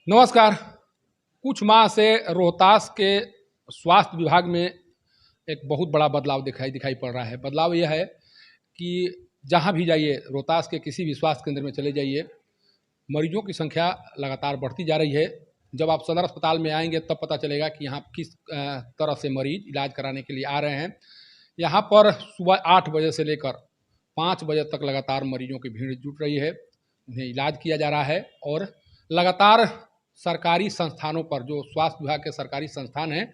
नमस्कार। कुछ माह से रोहतास के स्वास्थ्य विभाग में एक बहुत बड़ा बदलाव दिखाई दिखाई पड़ रहा है। बदलाव यह है कि जहाँ भी जाइए, रोहतास के किसी भी स्वास्थ्य केंद्र में चले जाइए, मरीजों की संख्या लगातार बढ़ती जा रही है। जब आप सदर अस्पताल में आएंगे तब पता चलेगा कि यहाँ किस तरह से मरीज इलाज कराने के लिए आ रहे हैं। यहाँ पर सुबह 8 बजे से लेकर 5 बजे तक लगातार मरीजों की भीड़ जुट रही है। उन्हें इलाज किया जा रहा है और लगातार सरकारी संस्थानों पर, जो स्वास्थ्य विभाग के सरकारी संस्थान हैं,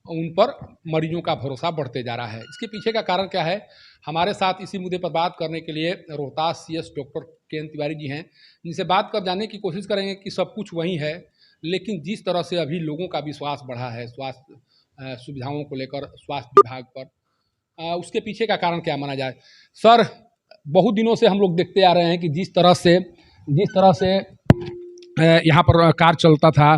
उन पर मरीजों का भरोसा बढ़ते जा रहा है। इसके पीछे का कारण क्या है? हमारे साथ इसी मुद्दे पर बात करने के लिए रोहतास सीएस डॉक्टर के एन तिवारी जी हैं, जिनसे बात कर जानने की कोशिश करेंगे कि सब कुछ वही है, लेकिन जिस तरह से अभी लोगों का विश्वास बढ़ा है स्वास्थ्य सुविधाओं को लेकर स्वास्थ्य विभाग पर, उसके पीछे का कारण क्या माना जाए। सर, बहुत दिनों से हम लोग देखते आ रहे हैं कि जिस तरह से यहाँ पर कार्य चलता था,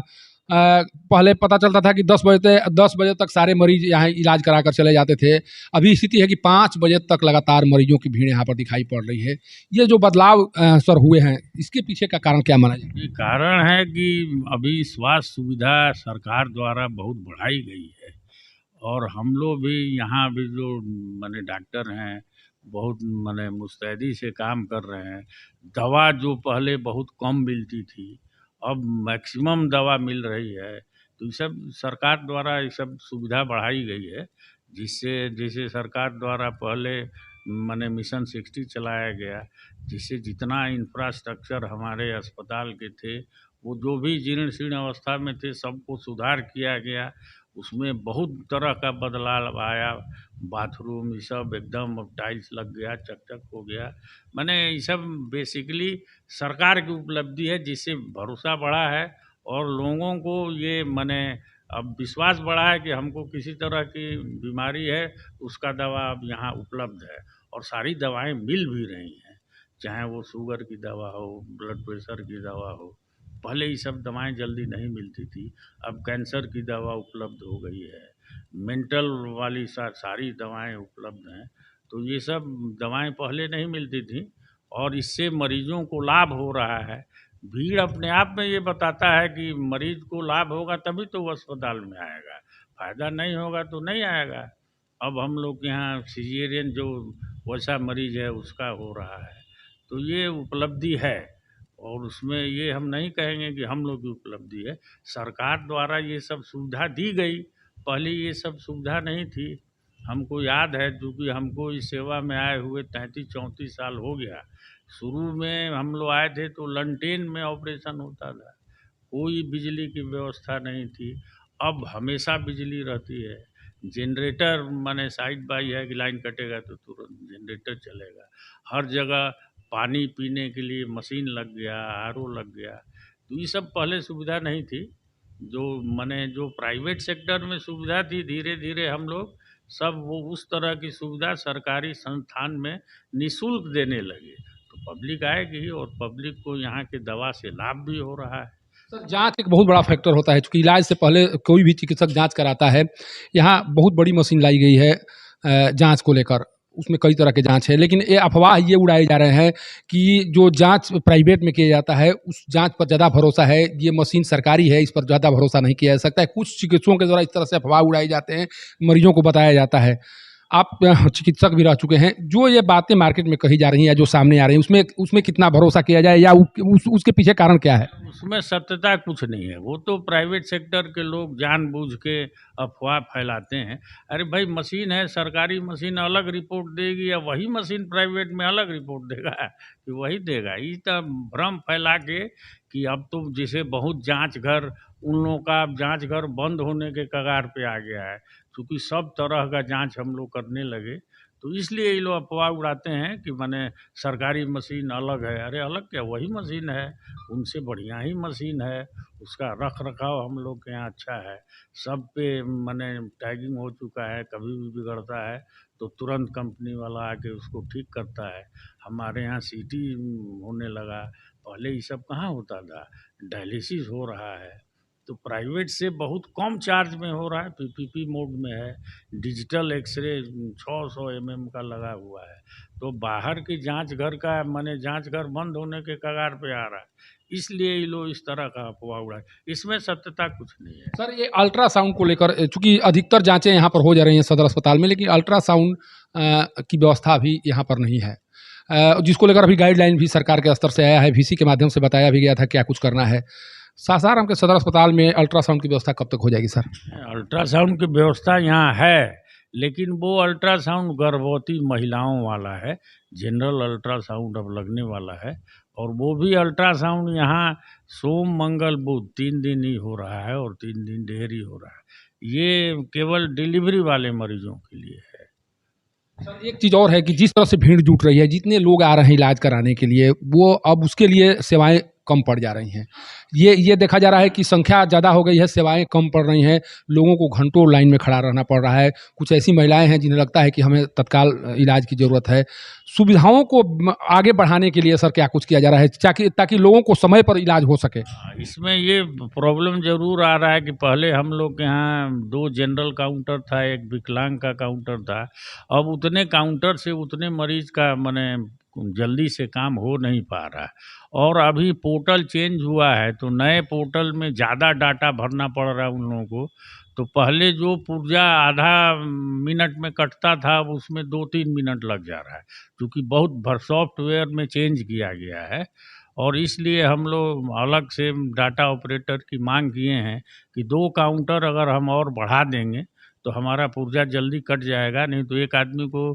पहले पता चलता था कि 10 बजे तक सारे मरीज यहाँ इलाज करा कर चले जाते थे। अभी स्थिति है कि 5 बजे तक लगातार मरीजों की भीड़ यहाँ पर दिखाई पड़ रही है। ये जो बदलाव सर हुए हैं, इसके पीछे का कारण क्या माना जाए? ये कारण है कि अभी स्वास्थ्य सुविधा सरकार द्वारा बहुत बढ़ाई गई है और हम लोग भी यहाँ भी जो माने डॉक्टर हैं बहुत माने मुस्तैदी से काम कर रहे हैं। दवा जो पहले बहुत कम मिलती थी, अब मैक्सिमम दवा मिल रही है। तो ये सब सरकार द्वारा ये सब सुविधा बढ़ाई गई है, जिससे जैसे सरकार द्वारा पहले माने मिशन 60 चलाया गया, जिससे जितना इंफ्रास्ट्रक्चर हमारे अस्पताल के थे, वो जो भी जीर्ण शीर्ण अवस्था में थे, सबको सुधार किया गया। उसमें बहुत तरह का बदलाव आया। बाथरूम ये सब एकदम अब टाइल्स लग गया, चक-चक हो गया। माने ये सब बेसिकली सरकार की उपलब्धि है, जिससे भरोसा बढ़ा है और लोगों को ये माने अब विश्वास बढ़ा है कि हमको किसी तरह की बीमारी है, उसका दवा अब यहाँ उपलब्ध है और सारी दवाएँ मिल भी रही हैं। चाहे वो शुगर की दवा हो, ब्लड प्रेशर की दवा हो। पहले ये सब दवाएँ जल्दी नहीं मिलती थी, अब कैंसर की दवा उपलब्ध हो गई है, मेंटल वाली सारी दवाएँ उपलब्ध हैं। तो ये सब दवाएँ पहले नहीं मिलती थी और इससे मरीजों को लाभ हो रहा है। भीड़ अपने आप में ये बताता है कि मरीज को लाभ होगा तभी तो वो अस्पताल में आएगा, फ़ायदा नहीं होगा तो नहीं आएगा। अब हम लोग के यहाँ सीज़ेरियन जो वैसा मरीज है उसका हो रहा है। तो ये उपलब्धि है और उसमें ये हम नहीं कहेंगे कि हम लोग की उपलब्धि है। सरकार द्वारा ये सब सुविधा दी गई, पहले ये सब सुविधा नहीं थी। हमको याद है, चूँकि हमको इस सेवा में आए हुए 33-34 साल हो गया। शुरू में हम लोग आए थे तो लंटेन में ऑपरेशन होता था, कोई बिजली की व्यवस्था नहीं थी। अब हमेशा बिजली रहती है। जनरेटर माने साइड बाई है कि लाइन कटेगा तो तुरंत जनरेटर चलेगा। हर जगह पानी पीने के लिए मशीन लग गया, आरओ लग गया। तो ये सब पहले सुविधा नहीं थी। जो माने जो प्राइवेट सेक्टर में सुविधा थी, धीरे-धीरे हम लोग सब वो उस तरह की सुविधा सरकारी संस्थान में निःशुल्क देने लगे। तो पब्लिक आएगी और पब्लिक को यहाँ के दवा से लाभ भी हो रहा है। सर, जाँच एक बहुत बड़ा फैक्टर होता है, चूँकि इलाज से पहले कोई भी चिकित्सक जाँच कराता है। यहाँ बहुत बड़ी मशीन लाई गई है जाँच को लेकर, उसमें कई तरह के जाँच है, लेकिन ये अफ़वाह ये उड़ाए जा रहे हैं कि जो जाँच प्राइवेट में किया जाता है, उस जाँच पर ज़्यादा भरोसा है, ये मशीन सरकारी है, इस पर ज़्यादा भरोसा नहीं किया जा सकता है। कुछ चिकित्सकों के द्वारा इस तरह से अफ़वाह उड़ाए जाते हैं, मरीजों को बताया जाता है। आप चिकित्सक भी रह चुके हैं, जो ये बातें मार्केट में कही जा रही हैं या जो सामने आ रही हैं, उसमें उसमें कितना भरोसा किया जाए या उसके पीछे कारण क्या है? उसमें सत्यता कुछ नहीं है। वो तो प्राइवेट सेक्टर के लोग जानबूझ के अफ़वाह फैलाते हैं। अरे भाई, मशीन है, सरकारी मशीन अलग रिपोर्ट देगी या वही मशीन प्राइवेट में अलग रिपोर्ट देगा कि वही देगा? ये तो भ्रम फैला के कि अब तो जैसे बहुत जाँच घर, उन लोगों का अब जाँच घर बंद होने के कगार पे आ गया है। चूँकि सब तरह का जाँच हम लोग करने लगे, तो इसलिए ये लोग अफ़वाह उड़ाते हैं कि माने सरकारी मशीन अलग है। अरे अलग क्या, वही मशीन है, उनसे बढ़िया ही मशीन है। उसका रख-रखाव हम लोग के यहाँ अच्छा है। सब पे माने टैगिंग हो चुका है, कभी भी बिगड़ता है तो तुरंत कंपनी वाला आके उसको ठीक करता है। हमारे यहाँ सीटी होने लगा, पहले ये सब कहाँ होता था। डायलिसिस हो रहा है, तो प्राइवेट से बहुत कम चार्ज में हो रहा है, पीपीपी मोड में है। डिजिटल एक्स-रे 600 एमएम का लगा हुआ है। तो बाहर की जाँच घर का माने जाँच घर बंद होने के कगार पे आ रहा है। इसलिए ये लोग इस तरह का अफवाह उड़ाए, इसमें सत्यता कुछ नहीं है। सर ये अल्ट्रासाउंड को लेकर चूंकि अधिकतर जांचें यहाँ पर हो जा रही हैं सदर अस्पताल में, लेकिन अल्ट्रासाउंड की व्यवस्था अभी यहाँ पर नहीं है, जिसको लेकर अभी गाइडलाइन भी सरकार के स्तर से आया है, वीसी के माध्यम से बताया भी गया था क्या कुछ करना है। सासाराम के सदर अस्पताल में अल्ट्रासाउंड की व्यवस्था कब तक हो जाएगी सर? अल्ट्रासाउंड की व्यवस्था यहाँ है, लेकिन वो अल्ट्रासाउंड गर्भवती महिलाओं वाला है, जनरल अल्ट्रासाउंड अब लगने वाला है। और वो भी अल्ट्रासाउंड यहाँ सोम मंगल बुध 3 दिन ही हो रहा है और 3 दिन देर ही हो रहा है। ये केवल डिलीवरी वाले मरीजों के लिए है। सर एक चीज़ और है कि जिस तरह से भीड़ जुट रही है, जितने लोग आ रहे हैं इलाज कराने के लिए, वो अब उसके लिए सेवाएं कम पड़ जा रही हैं। ये देखा जा रहा है कि संख्या ज़्यादा हो गई है, सेवाएं कम पड़ रही हैं, लोगों को घंटों लाइन में खड़ा रहना पड़ रहा है। कुछ ऐसी महिलाएं हैं जिन्हें लगता है कि हमें तत्काल इलाज की ज़रूरत है। सुविधाओं को आगे बढ़ाने के लिए सर क्या कुछ किया जा रहा है ताकि लोगों को समय पर इलाज हो सके? इसमें ये प्रॉब्लम जरूर आ रहा है कि पहले हम लोग के यहाँ 2 जनरल काउंटर था, एक विकलांग का काउंटर था। अब उतने काउंटर से उतने मरीज का माने जल्दी से काम हो नहीं पा रहा है। और अभी पोर्टल चेंज हुआ है, तो नए पोर्टल में ज़्यादा डाटा भरना पड़ रहा है उन लोगों को। तो पहले जो पुर्जा आधा मिनट में कटता था, अब उसमें 2-3 मिनट लग जा रहा है, क्योंकि बहुत सॉफ्टवेयर में चेंज किया गया है। और इसलिए हम लोग अलग से डाटा ऑपरेटर की मांग किए हैं कि 2 काउंटर अगर हम और बढ़ा देंगे तो हमारा पुर्जा जल्दी कट जाएगा, नहीं तो एक आदमी को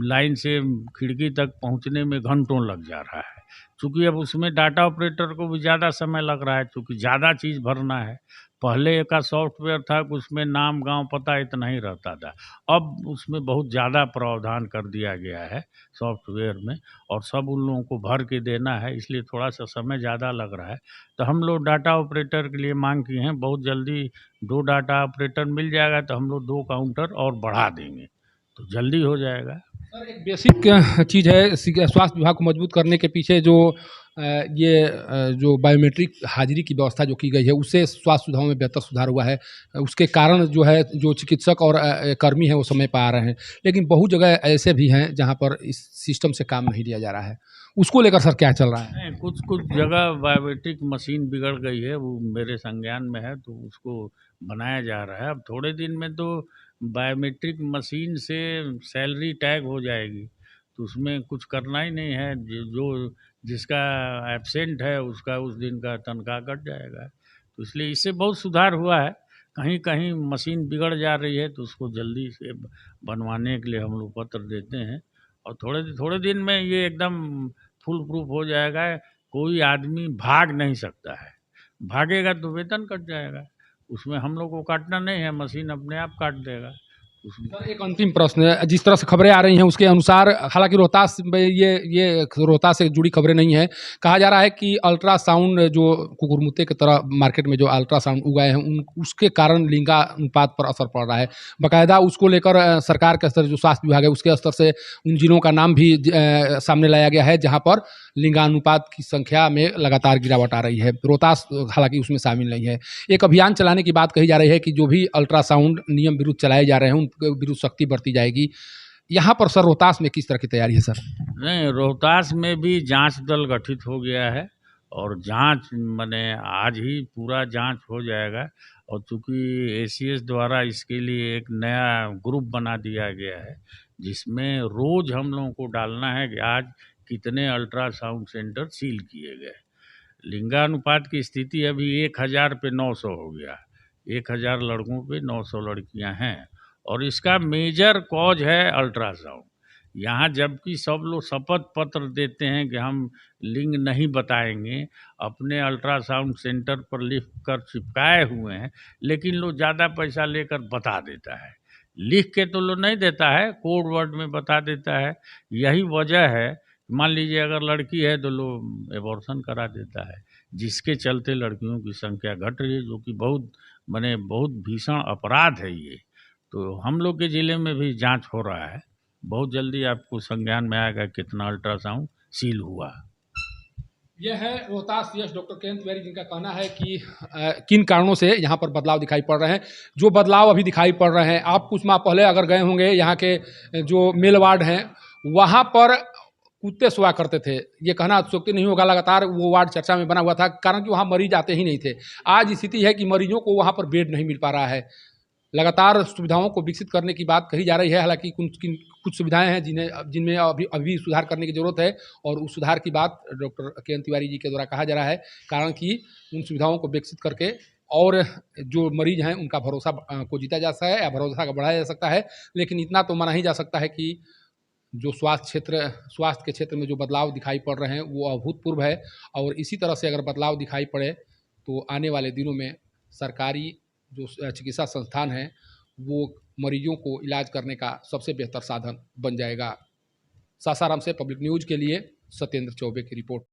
लाइन से खिड़की तक पहुंचने में घंटों लग जा रहा है। चूँकि अब उसमें डाटा ऑपरेटर को भी ज़्यादा समय लग रहा है, चूँकि ज़्यादा चीज़ भरना है। पहले का सॉफ्टवेयर था कि उसमें नाम, गांव, पता इतना ही रहता था। अब उसमें बहुत ज़्यादा प्रावधान कर दिया गया है सॉफ्टवेयर में, और सब उन लोगों को भर के देना है, इसलिए थोड़ा-सा समय ज़्यादा लग रहा है। तो हम लोग डाटा ऑपरेटर के लिए माँग किए हैं, बहुत जल्दी 2 डाटा ऑपरेटर मिल जाएगा तो हम लोग 2 काउंटर और बढ़ा देंगे, तो जल्दी हो जाएगा। सर एक बेसिक चीज़ है स्वास्थ्य विभाग को मजबूत करने के पीछे जो जो बायोमेट्रिक हाजिरी की व्यवस्था जो की गई है, उससे स्वास्थ्य सुविधाओं में बेहतर सुधार हुआ है। उसके कारण जो है जो चिकित्सक और कर्मी हैं वो समय पर आ रहे हैं, लेकिन बहुत जगह ऐसे भी हैं जहां पर इस सिस्टम से काम नहीं लिया जा रहा है। उसको लेकर सर क्या चल रहा है? नहीं, कुछ जगह बायोमेट्रिक मशीन बिगड़ गई है, वो मेरे संज्ञान में है, तो उसको बनाया जा रहा है। अब थोड़े दिन में तो बायोमेट्रिक मशीन से सैलरी टैग हो जाएगी, तो उसमें कुछ करना ही नहीं है। जो जिसका एब्सेंट है उसका उस दिन का तनख्वाह कट जाएगा। तो इसलिए इससे बहुत सुधार हुआ है। कहीं कहीं मशीन बिगड़ जा रही है तो उसको जल्दी से बनवाने के लिए हम लोग पत्र देते हैं, और थोड़े दिन में ये एकदम फुल प्रूफ हो जाएगा। कोई आदमी भाग नहीं सकता है, भागेगा तो वेतन कट जाएगा। उसमें हम लोग को काटना नहीं है, मशीन अपने आप काट देगा उसमें। सर एक अंतिम प्रश्न है, जिस तरह से खबरें आ रही हैं उसके अनुसार, हालांकि रोहतास में ये रोहतास से जुड़ी खबरें नहीं है, कहा जा रहा है कि अल्ट्रासाउंड जो कुकुरमुत्ते की तरह मार्केट में जो अल्ट्रासाउंड उगाए हैं उसके कारण लिंगानुपात पर असर पड़ रहा है। बाकायदा उसको लेकर सरकार के स्तर जो स्वास्थ्य विभाग है उसके स्तर से उन जिलों का नाम भी सामने लाया गया है जहाँ पर लिंगानुपात की संख्या में लगातार गिरावट आ रही है। रोहतास हालांकि उसमें शामिल नहीं है। एक अभियान चलाने की बात कही जा रही है कि जो भी अल्ट्रासाउंड नियम विरुद्ध चलाए जा रहे हैं उनके विरुद्ध सख्ती बरती जाएगी। यहाँ पर सर रोहतास में किस तरह की तैयारी है सर? नहीं, रोहतास में भी जांच दल गठित हो गया है, और जांच माने आज ही पूरा जांच हो जाएगा। और चूँकि एसीएस द्वारा इसके लिए एक नया ग्रुप बना दिया गया है, जिसमें रोज़ हम लोगों को डालना है कि आज कितने अल्ट्रासाउंड सेंटर सील किए गए। लिंगानुपात की स्थिति अभी 1000 पे 900 हो गया। 1000 लड़कों पे 900 लड़कियां हैं, और इसका मेजर कॉज है अल्ट्रासाउंड। यहाँ जबकि सब लोग शपथ पत्र देते हैं कि हम लिंग नहीं बताएंगे, अपने अल्ट्रासाउंड सेंटर पर लिख कर चिपकाए हुए हैं, लेकिन लोग ज़्यादा पैसा लेकर बता देता है। लिख के तो लोग नहीं देता है, कोड वर्ड में बता देता है। यही वजह है, मान लीजिए अगर लड़की है तो लोग एबॉर्शन करा देता है, जिसके चलते लड़कियों की संख्या घट रही है, जो कि बहुत भीषण अपराध है ये। तो हम लोग के ज़िले में भी जांच हो रहा है, बहुत जल्दी आपको संज्ञान में आएगा कितना अल्ट्रासाउंड सील हुआ। यह है रोहतास सीएस डॉक्टर के तिवारी, जिनका कहना है कि किन कारणों से यहाँ पर बदलाव दिखाई पड़ रहे हैं। जो बदलाव अभी दिखाई पड़ रहे हैं, आप कुछ माह पहले अगर गए होंगे यहाँ के जो मेल वार्ड हैं वहाँ पर कूदते सोया करते थे। ये कहना अतिशयोक्ति नहीं होगा, लगातार वो वार्ड चर्चा में बना हुआ था, कारण कि वहाँ मरीज आते ही नहीं थे। आज स्थिति है कि मरीजों को वहाँ पर बेड नहीं मिल पा रहा है। लगातार सुविधाओं को विकसित करने की बात कही जा रही है, हालाँकि कुछ सुविधाएँ हैं जिनमें अभी सुधार करने की ज़रूरत है, और उस सुधार की बात डॉक्टर के.एन. तिवारी जी के द्वारा कहा जा रहा है, कारण कि उन सुविधाओं को विकसित करके और जो मरीज हैं उनका भरोसा को जीता जा सकता है या भरोसा को बढ़ाया जा सकता है। लेकिन इतना तो माना ही जा सकता है कि जो स्वास्थ्य के क्षेत्र में जो बदलाव दिखाई पड़ रहे हैं वो अभूतपूर्व है, और इसी तरह से अगर बदलाव दिखाई पड़े तो आने वाले दिनों में सरकारी जो चिकित्सा संस्थान हैं वो मरीजों को इलाज करने का सबसे बेहतर साधन बन जाएगा। सासाराम से पब्लिक न्यूज़ के लिए सत्येंद्र चौबे की रिपोर्ट।